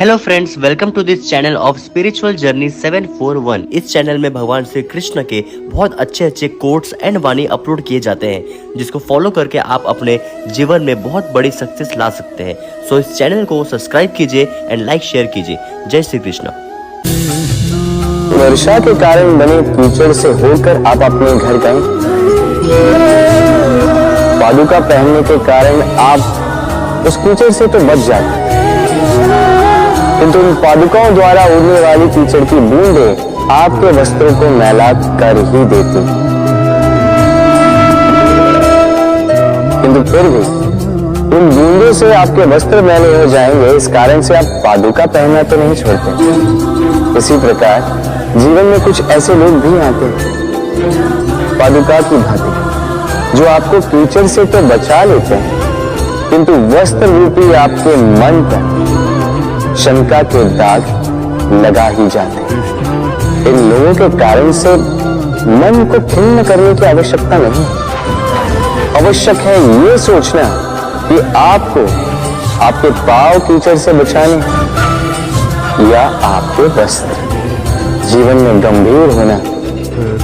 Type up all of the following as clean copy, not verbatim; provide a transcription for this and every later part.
Hello friends, welcome to this channel of spiritual journey 741। इस channel में भगवान श्री कृष्ण के बहुत अच्छे कोट्स एंड वाणी अपलोड किए जाते हैं, जिसको फॉलो करके आप अपने जीवन में बहुत बड़ी सक्सेस ला सकते हैं। सो इस चैनल को सब्सक्राइब कीजिए एंड लाइक शेयर कीजिए। जय श्री कृष्ण। वर्षा के कारण बने कीचड़ से होकर आप अपने घर गए। पादुका पहनने के कारण आप उस कीचड़ से तो बच जाते, किंतु उन पादुकाओं द्वारा उड़ने वाली कीचड़ की बूंदें आपके वस्त्रों को मैला कर ही देती। किंतु फिर भी उन बूंदों से आपके वस्त्र मैले हो जाएंगे, इस कारण से आप पादुका पहनना तो नहीं छोड़ते। इसी प्रकार जीवन में कुछ ऐसे लोग भी आते हैं पादुका की भांति, जो आपको कीचड़ से तो बचा लेते हैं, किंतु वस्त्र रूपी आपके मन पर शंका के दाग लगा ही जाते हैं। इन लोगों के कारण से मन को खिन्न करने की आवश्यकता नहीं। आवश्यक है ये सोचना कि आपको आपके पांव कीचड़ से बचाने या आपके वस्त्र। जीवन में गंभीर होना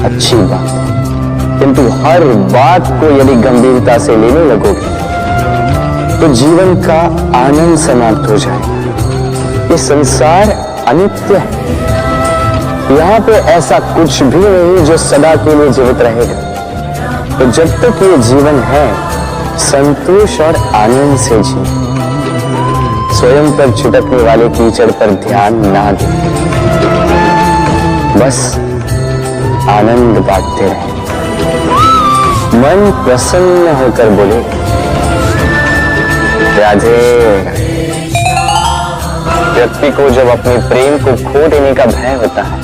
अच्छी बात है, किंतु हर बात को यदि गंभीरता से लेने लगोगे तो जीवन का आनंद समाप्त हो जाएगा। ये संसार अनित्य है, यहाँ पे ऐसा कुछ भी नहीं जो सदा के लिए जीवित रहेगा। तो जब तक ये जीवन है, संतोष और आनंद से जी। स्वयं पर छिटकने वाले कीचड़ पर ध्यान ना दें, बस आनंद बांटते रहे। मन प्रसन्न होकर बोले राधे। व्यक्ति को जब अपने प्रेम को खो देने का भय होता है,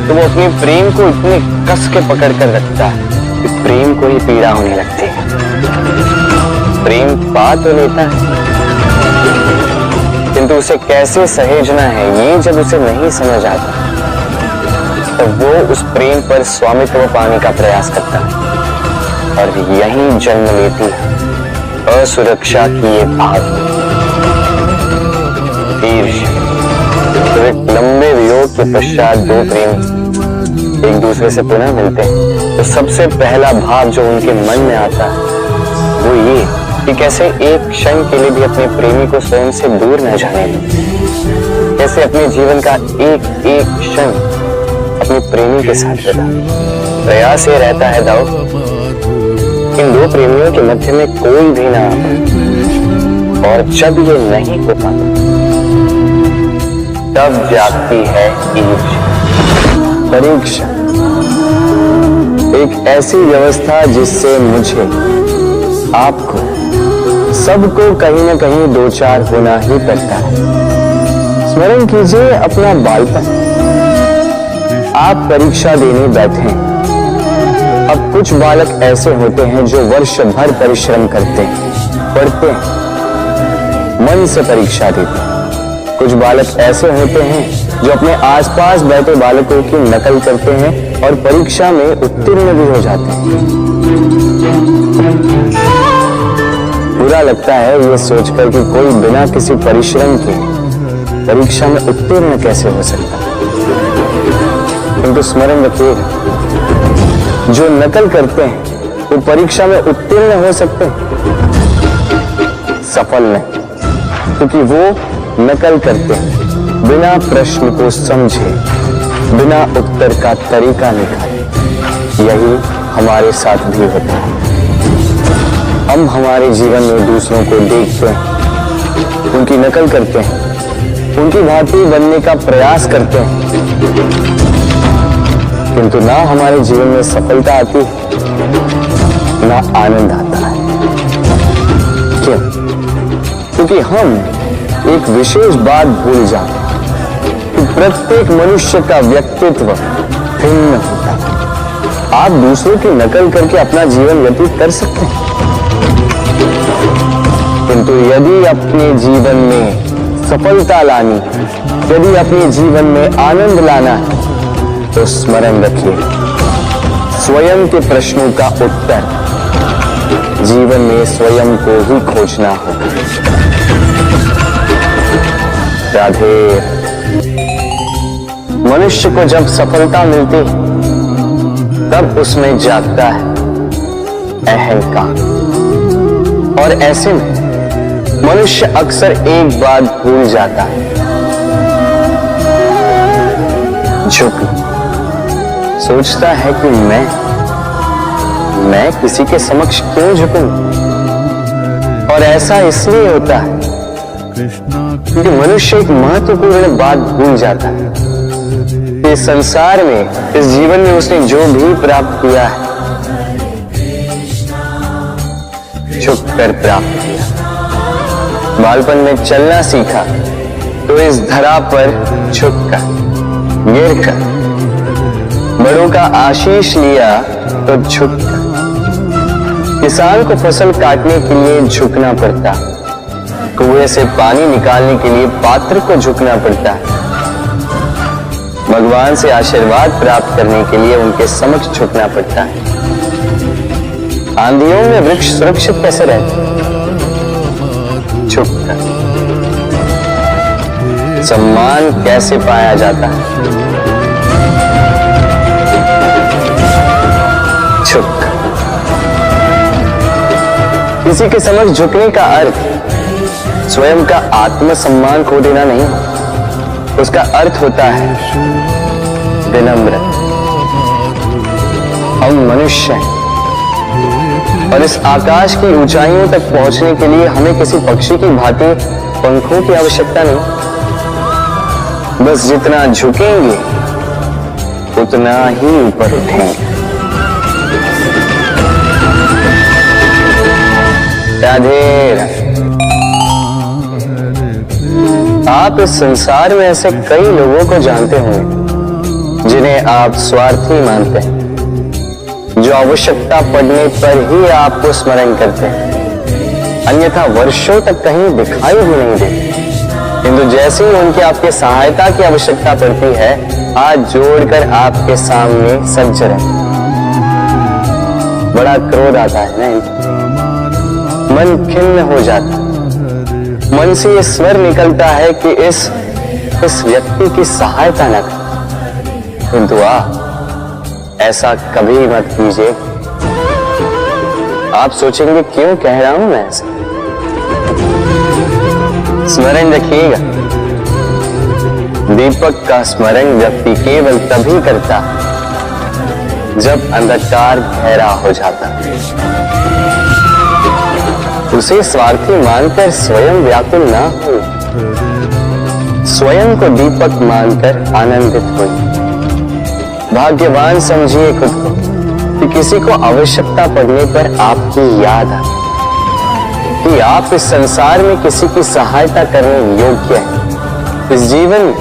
तो वो अपने प्रेम को इतने कस के पकड़ कर रखता है कि प्रेम को ही पीड़ा होने लगती है। प्रेम पा तो लेता है, किंतु उसे कैसे सहेजना है ये जब उसे नहीं समझ आता, तो वो उस प्रेम पर स्वामित्व पाने का प्रयास करता है, और यहीं जन्म लेती है असुरक्षा की ये भावना। तो एक लंबे वियोग के पश्चात दो प्रेमी एक दूसरे से पुनः मिलते हैं, तो सबसे पहला भाव जो उनके मन में आता है वो ये कि कैसे एक क्षण के लिए भी अपने प्रेमी को स्वयं से दूर न जाने दें, कैसे अपने जीवन का एक एक क्षण अपने प्रेमी के साथ बिता। प्रयास ये रहता है दाऊ, इन दो प्रेमियों के मध्य में कोई भी ना आता, और जब ये नहीं हो पाता तब जागती है परीक्षा। एक ऐसी व्यवस्था जिससे मुझे, आपको, सबको कहीं न कहीं दो चार होना ही पड़ता है। स्मरण कीजिए अपना बालपन। आप परीक्षा देने बैठे हैं। अब कुछ बालक ऐसे होते हैं जो वर्ष भर परिश्रम करते हैं, पढ़ते हैं, मन से परीक्षा देते हैं। कुछ बालक ऐसे होते हैं जो अपने आसपास बैठे बालकों की नकल करते हैं और परीक्षा में उत्तीर्ण भी हो जाते हैं। बुरा लगता है ये सोचकर कि कोई बिना किसी परिश्रम के परीक्षा में उत्तीर्ण कैसे हो सकता है। किंतु स्मरण रखिएगा, जो नकल करते हैं वो परीक्षा में उत्तीर्ण हो सकते हैं, सफल नहीं, क्योंकि वो नकल करते हैं बिना प्रश्न को समझे, बिना उत्तर का तरीका निकाले। यही हमारे साथ भी होता है। हम हमारे जीवन में दूसरों को देखते हैं, उनकी नकल करते हैं, उनकी भांति बनने का प्रयास करते हैं, किंतु ना हमारे जीवन में सफलता आती है, ना आनंद आता है। क्यों? क्योंकि हम एक विशेष बात भूल जाते हैं कि प्रत्येक मनुष्य का व्यक्तित्व भिन्न होता है। आप दूसरों की नकल करके अपना जीवन व्यतीत कर सकते हैं, किंतु यदि अपने जीवन में सफलता लानी, यदि अपने जीवन में आनंद लाना है, तो स्मरण रखिए, स्वयं के प्रश्नों का उत्तर जीवन में स्वयं को ही खोजना होगा। राधे। मनुष्य को जब सफलता मिलती तब उसमें जागता है अहंकार, और ऐसे में मनुष्य अक्सर एक बात भूल जाता है, झुकना। सोचता है कि मैं किसी के समक्ष क्यों झुकूं? और ऐसा इसलिए होता है क्योंकि मनुष्य एक महत्वपूर्ण बात भूल जाता है। इस संसार में, इस जीवन में उसने जो भी प्राप्त किया है, झुक कर प्राप्त किया। बालपन में चलना सीखा तो इस धरा पर झुककर, गिरकर। बड़ों का आशीष लिया तो झुककर। किसान को फसल काटने के लिए झुकना पड़ता, कुएं से पानी निकालने के लिए पात्र को झुकना पड़ता है। भगवान से आशीर्वाद प्राप्त करने के लिए उनके समक्ष झुकना पड़ता है। आंधियों में वृक्ष सुरक्षित कैसे रहते? झुककर। सम्मान कैसे पाया जाता है? झुककर। किसी के समक्ष झुकने का अर्थ स्वयं का आत्मसम्मान खो देना नहीं, उसका अर्थ होता है विनम्र। हम मनुष्य हैं और इस आकाश की ऊंचाइयों तक पहुंचने के लिए हमें किसी पक्षी की भांति पंखों की आवश्यकता नहीं। बस जितना झुकेंगे उतना ही ऊपर उठेंगे। राधे राधे। आप इस संसार में ऐसे कई लोगों को जानते होंगे जिन्हें आप स्वार्थी मानते हैं, जो आवश्यकता पड़ने पर ही आपको स्मरण करते हैं, अन्यथा वर्षों तक कहीं दिखाई भी नहीं देते। किंतु जैसे ही उनकी आपके सहायता की आवश्यकता पड़ती है, हाथ जोड़कर आपके सामने सज्ज रहते। बड़ा क्रोध आता है नहीं? मन खिन्न हो जाता, मन से ये स्वर निकलता है कि इस व्यक्ति की सहायता न कर। किंतु ऐसा कभी मत कीजिए। आप सोचेंगे क्यों कह रहा हूं मैं ऐसा? स्मरण रखिएगा, दीपक का स्मरण व्यक्ति केवल तभी करता जब अंधकार गहरा हो जाता। उसे स्वार्थी मानकर स्वयं व्याकुल ना हो, स्वयं को दीपक मानकर आनंदित हो। भाग्यवान समझिए खुद को कि किसी को आवश्यकता पड़ने पर आपकी याद आए कि आप इस संसार में किसी की सहायता करने योग्य हैं। इस जीवन में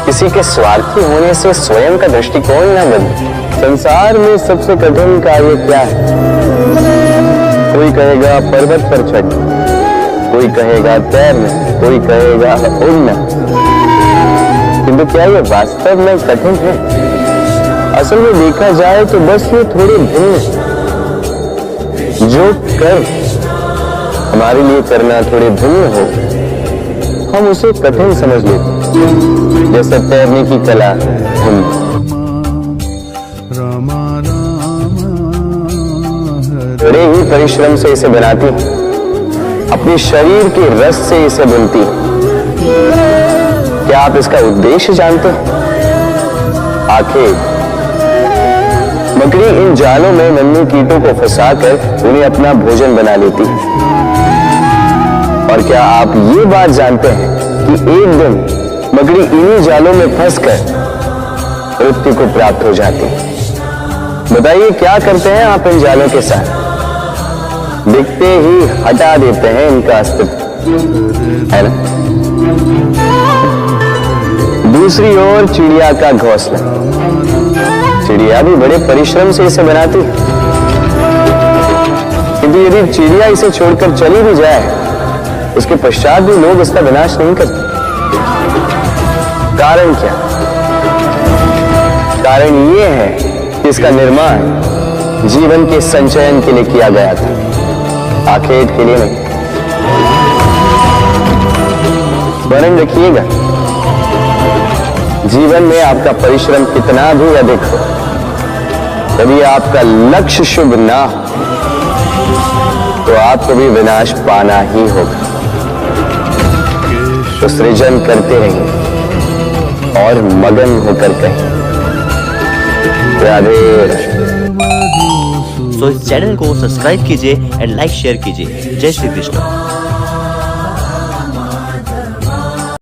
किसी के स्वार्थी होने से स्वयं का दृष्टिकोण न बदले। संसार में सबसे कठिन कार्य क्या है? कोई कहेगा पर्वत पर चढ़ना, कोई कहेगा तैरना, कोई कहेगा उड़ना। किंतु क्या ये वास्तव में कठिन है? असल में देखा जाए तो बस ये थोड़े भिन्न है। जो कर हमारे लिए करना थोड़े भिन्न हो, हम उसे कठिन समझ लेते। जैसे तैरने की कला भिन्न, बड़े ही परिश्रम से इसे बनाती है, अपने शरीर के रस से इसे बुनती है। क्या आप इसका उद्देश्य जानते हैं? आखिर मकड़ी इन जालों में नन्हे कीटों को फंसाकर उन्हें अपना भोजन बना लेती है। और क्या आप ये बात जानते हैं कि एक दिन मकड़ी इन्हीं जालों में फंसकर मृत्यु को प्राप्त हो जाती है? बताइए क्या करते हैं आप इन जालों के साथ? दिखते ही हटा देते हैं इनका अस्तित्व, है ना? दूसरी ओर चिड़िया का घोंसला, चिड़िया भी बड़े परिश्रम से इसे बनाती है। किंतु यदि चिड़िया इसे छोड़कर चली भी जाए, उसके पश्चात भी लोग इसका विनाश नहीं करते। कारण क्या? कारण ये है कि इसका निर्माण जीवन के संचयन के लिए किया गया था, आखेट के लिए नहीं। स्मरण रखिएगा, जीवन में आपका परिश्रम कितना भी अधिक हो, यदि आपका लक्ष्य शुभ ना हो तो आपको भी विनाश पाना ही होगा। तो सृजन करते रहिए और मगन होकर कहें राधे राधे। सो इस चैनल को सब्सक्राइब कीजिए एंड लाइक शेयर कीजिए। जय श्री कृष्ण।